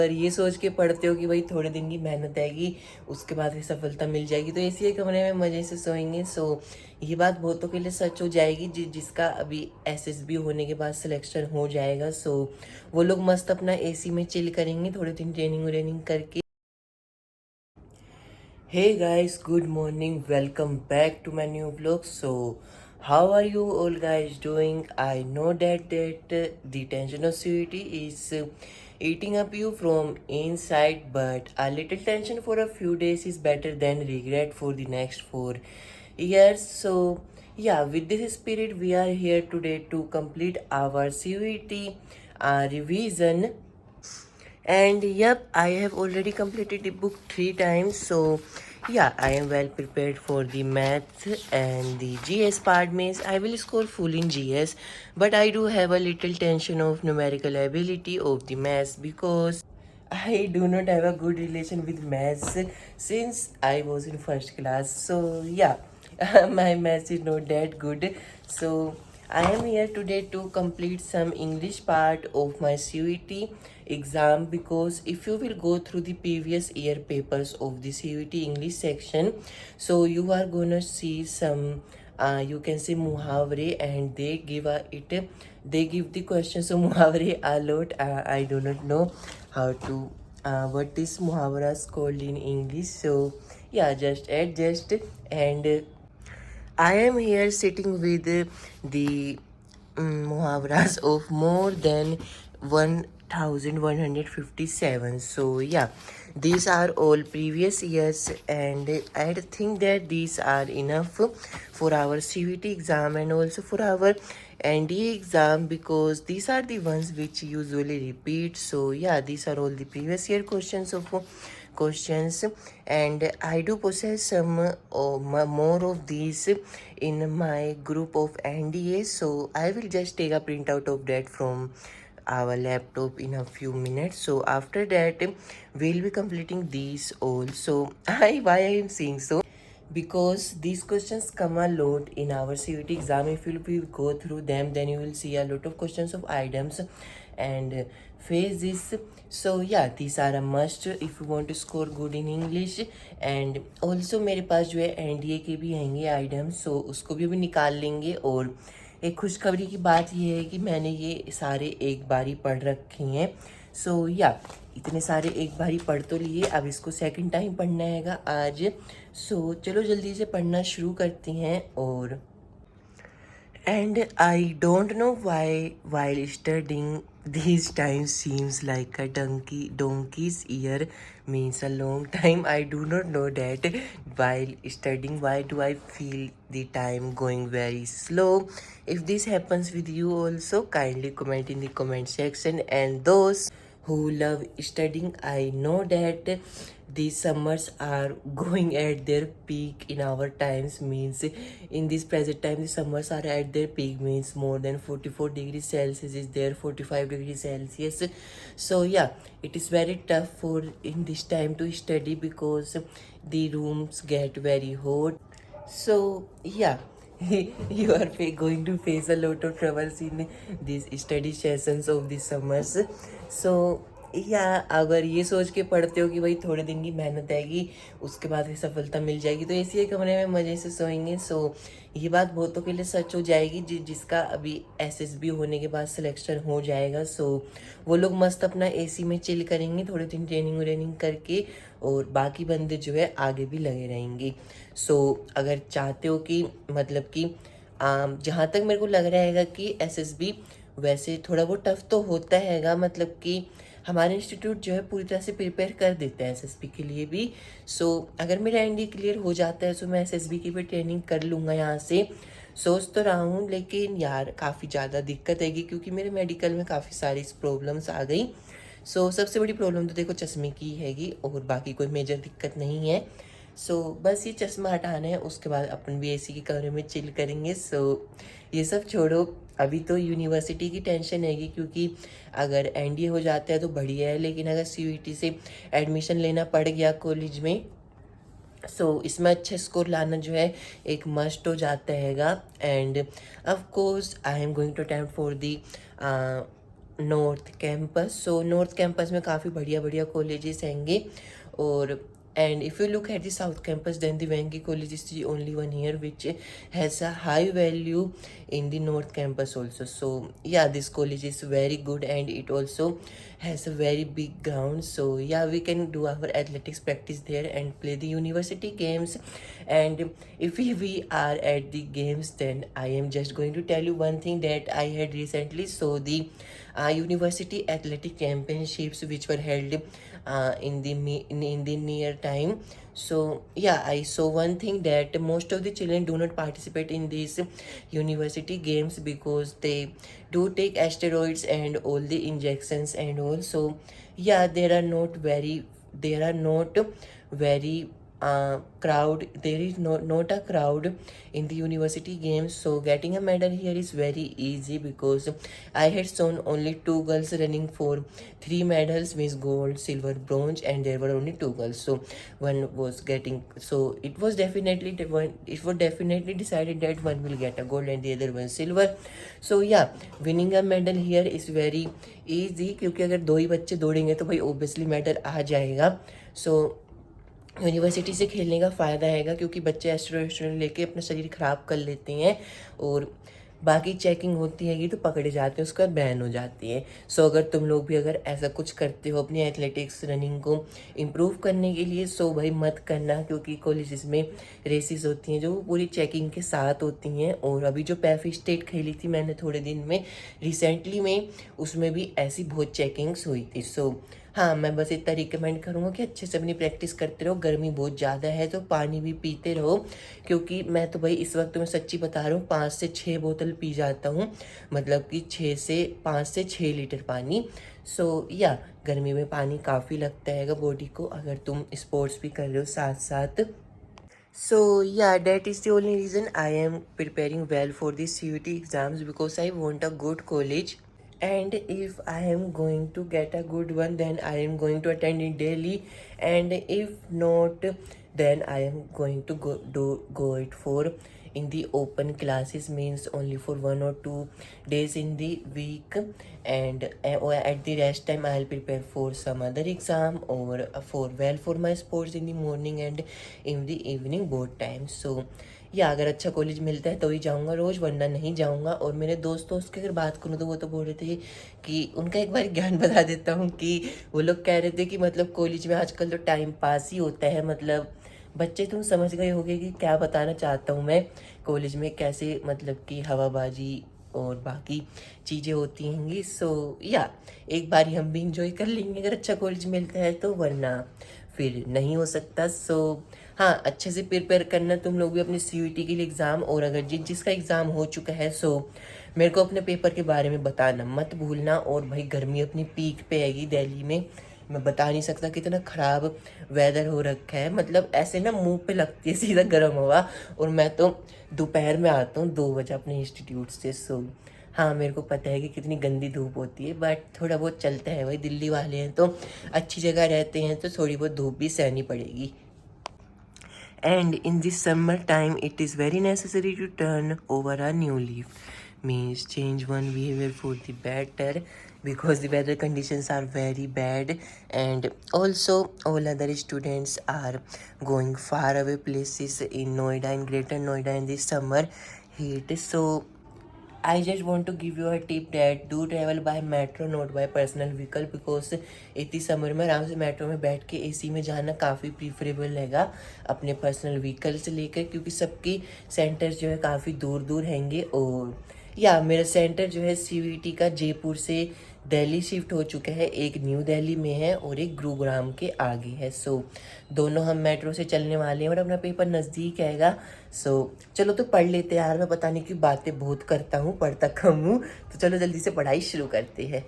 पर ये सोच के पढ़ते हो कि भाई थोड़े दिन की मेहनत आएगी, उसके बाद ही सफलता मिल जाएगी, तो एसी के कमरे में मज़े से सोएंगे। सो ये बात बहुतों के लिए सच हो जाएगी जिसका अभी एसएसबी होने के बाद सिलेक्शन हो जाएगा। सो वो लोग मस्त अपना एसी में चिल करेंगे थोड़े दिन ट्रेनिंग व्रेनिंग करके। Hey guys, good morning. Welcome back to my new vlog. So, how are you all guys doing? I know that the tension of CUET is eating up you from inside, but a little tension for a few days is better than regret for the next 4 years. So, yeah, with this spirit, we are here today to complete our CUET revision. And yep, I have already completed the book 3 times. So yeah, I am well prepared for the math and the GS part. Means I will score full in GS, but I do have a little tension of numerical ability of the maths because I do not have a good relation with maths since I was in first class. So yeah, my maths is not that good. So I am here today to complete some English part of my CUET exam, because if you will go through the previous year papers of the CUET English section, so you are gonna see some you can say muhavre, and they give the questions of muhavre a lot. I do not know how to what is muhavras called in English. So yeah, just adjust. And I am here sitting with the muhavras of more than 1157. So yeah, these are all previous years, and I think that these are enough for our CVT exam and also for our NDA exam, because these are the ones which usually repeat. So yeah, these are all the previous year questions, and I do possess some more of these in my group of NDA. So I will just take a printout of that from our laptop in a few minutes. So after that, we'll be completing these all. So why I am saying so, because these questions come a lot in our CUT exam. If you will go through them, then you will see a lot of questions of items and phases. So yeah, these are a must if you want to score good in English. And also मेरे पास जो है NDA के भी हैंगे items, सो उसको भी निकाल लेंगे। और एक खुशखबरी की बात ये है कि मैंने ये सारे एक बार ही पढ़ रखे हैं। सो या इतने सारे एक बार ही पढ़ तो लिए, अब इसको सेकंड टाइम पढ़ना हैगा आज। सो चलो जल्दी से पढ़ना शुरू करते हैं। और And I don't know why, while studying, these times seems like a donkey's ear means a long time. I do not know that while studying, why do I feel the time going very slow? If this happens with you also, kindly comment in the comment section. And those who love studying, I know that these summers are going at their peak in our times. Means in this present time the summers are at their peak, means more than 44 degrees Celsius is there, 45 degrees Celsius. So yeah, it is very tough for in this time to study because the rooms get very hot. So yeah, you are going to face a lot of troubles in these study sessions of the summers. So या अगर ये सोच के पढ़ते हो कि भाई थोड़े दिन की मेहनत आएगी, उसके बाद ही सफलता मिल जाएगी, तो एसी के कमरे में मज़े से सोएंगे। सो ये बात बहुतों के लिए सच हो जाएगी जिसका अभी एसएसबी होने के बाद सिलेक्शन हो जाएगा। सो वो लोग मस्त अपना एसी में चिल करेंगे थोड़े दिन ट्रेनिंग व्रेनिंग करके, और बाकी बंदे जो है आगे भी लगे रहेंगे। सो अगर चाहते हो कि मतलब कि जहाँ तक मेरे को लग रहा है कि एसएसबी वैसे थोड़ा वो टफ तो होता हैगा, मतलब कि हमारे इंस्टीट्यूट जो है पूरी तरह से प्रिपेयर कर देता है एसएसबी के लिए भी। सो अगर मेरा एनडी क्लियर हो जाता है तो मैं एसएसबी की भी ट्रेनिंग कर लूँगा यहाँ से, सोच तो रहा हूँ। लेकिन यार काफ़ी ज़्यादा दिक्कत आएगी क्योंकि मेरे मेडिकल में काफ़ी सारी प्रॉब्लम्स आ गई। सो सबसे बड़ी प्रॉब्लम तो देखो चश्मे की हैगी, और बाकी कोई मेजर दिक्कत नहीं है। सो बस ये चश्मा हटाना है, उसके बाद अपन भी एसी के कमरे में चिल करेंगे। सो ये सब छोड़ो, अभी तो यूनिवर्सिटी की टेंशन हैगी, क्योंकि अगर एनडीए हो जाता है तो बढ़िया है, लेकिन अगर सीयूईटी से एडमिशन लेना पड़ गया कॉलेज में, सो इसमें अच्छे स्कोर लाना जो है एक मस्ट हो जाता हैगा। And of course I am going to attempt for the north campus. So north campus में काफ़ी बढ़िया बढ़िया कॉलेजेस हैंगे, और and if you look at the south campus, then the Vangi college is the only one here which has a high value in the north campus also. So yeah, this college is very good and it also has a very big ground. So yeah, we can do our athletics practice there and play the university games. And if we are at the games, then I am just going to tell you one thing that I had recently saw the university athletic championships which were held in the near time. So yeah, I saw one thing that most of the children do not participate in these university games because they do take steroids and all the injections and all. So yeah, there are not very crowd, there is not a crowd in the university games. So getting a medal here is very easy because I had shown only 2 girls running for 3 medals, means gold, silver, bronze, and there were only 2 girls. So one was getting, so it was definitely decided that one will get a gold and the other one silver. So yeah, winning a medal here is very easy क्योंकि अगर 2 ही बच्चे दौड़ेंगे तो भाई obviously medal आ जाएगा. So university से खेलने का फ़ायदा हैगा क्योंकि बच्चे एस्ट्रोस्टेरोन लेके अपना शरीर ख़राब कर लेते हैं और बाकी चेकिंग होती हैगी तो पकड़े जाते हैं, उसके बाद बैन हो जाती है. सो अगर तुम लोग भी अगर ऐसा कुछ करते हो अपनी एथलेटिक्स रनिंग को इम्प्रूव करने के लिए, सो भाई मत करना क्योंकि कॉलेजेस में रेसेस होती हैं जो पूरी चेकिंग के साथ होती हैं. और अभी जो पैफी स्टेट खेली थी मैंने थोड़े दिन में रिसेंटली में, उसमें भी ऐसी बहुत चेकिंग्स हुई थी. सो हाँ, मैं बस इतना रिकमेंड करूँगा कि अच्छे से अपनी प्रैक्टिस करते रहो. गर्मी बहुत ज़्यादा है तो पानी भी पीते रहो क्योंकि मैं तो भाई इस वक्त मैं सच्ची बता रहा हूँ 5 से 6 बोतल पी जाता हूँ, मतलब कि 5 से 6 लीटर पानी. सो या गर्मी में पानी काफ़ी लगता है बॉडी को अगर तुम स्पोर्ट्स भी कर रहे हो साथ साथ. So yeah, that is the only reason I am preparing well for the CUT exams because I want a good college. And if I am going to get a good one, then I am going to attend it daily. And if not, then I am going to go it for in the open classes, means only for 1 or 2 days in the week. And at the rest time I'll prepare for some other exam or for my sports in the morning and in the evening both times. So या अगर अच्छा college मिलता है तो ही जाऊँगा रोज़, वरना नहीं जाऊँगा. और मेरे दोस्तों की अगर बात करूँ तो वो तो बोल रहे थे कि उनका एक बार ज्ञान बता देता हूँ कि वो लोग कह रहे थे कि मतलब कॉलेज में आजकल तो टाइम पास ही होता है. मतलब बच्चे तुम समझ गए होगे कि क्या बताना चाहता हूँ मैं. कॉलेज में कैसे मतलब कि हवाबाजी और बाकी चीज़ें होती हैंगी. सो या एक बार ही हम भी इंजॉय कर लेंगे अगर अच्छा कॉलेज मिलता है तो, वरना फिर नहीं हो सकता. सो हाँ, अच्छे से प्रिपेयर करना तुम लोग भी अपने CUT के लिए एग्ज़ाम. और अगर जिसका एग्ज़ाम हो चुका है सो मेरे को अपने पेपर के बारे में बताना मत भूलना. और भाई गर्मी अपनी पीक पे आएगी दिल्ली में, मैं बता नहीं सकता कितना ख़राब वेदर हो रखा है. मतलब ऐसे ना मुंह पे लगती है सीधा गर्म हवा. और मैं तो दोपहर में आता हूँ 2 बजे अपने इंस्टीट्यूट से. सो हाँ, मेरे को पता है कि कितनी गंदी धूप होती है, बट थोड़ा बहुत चलता है भाई. दिल्ली वाले हैं तो अच्छी जगह रहते हैं तो थोड़ी बहुत धूप भी सहनी पड़ेगी. And in this summer time it is very necessary to turn over a new leaf, means change one behavior for the better because the weather conditions are very bad. And also all other students are going far away places in Noida, in Greater Noida in this summer heat. So I just want to give you a tip that do travel by metro, not by personal vehicle, because इतनी summer में आराम से metro में बैठ के AC में जाना काफ़ी प्रीफरेबल रहेगा अपने पर्सनल व्हीकल से लेकर, क्योंकि सबकी सेंटर्स जो है काफ़ी दूर दूर हैंगे. और या मेरा सेंटर जो है CUT का जयपुर से दिल्ली शिफ्ट हो चुका है. एक न्यू दिल्ली में है और एक गुरुग्राम के आगे है. सो दोनों हम मेट्रो से चलने वाले हैं और अपना पेपर नज़दीक आएगा. सो चलो तो पढ़ लेते हैं यार. मैं पता नहीं कि बातें बहुत करता हूँ, पढ़ता कम हूँ. तो चलो जल्दी से पढ़ाई शुरू करते हैं.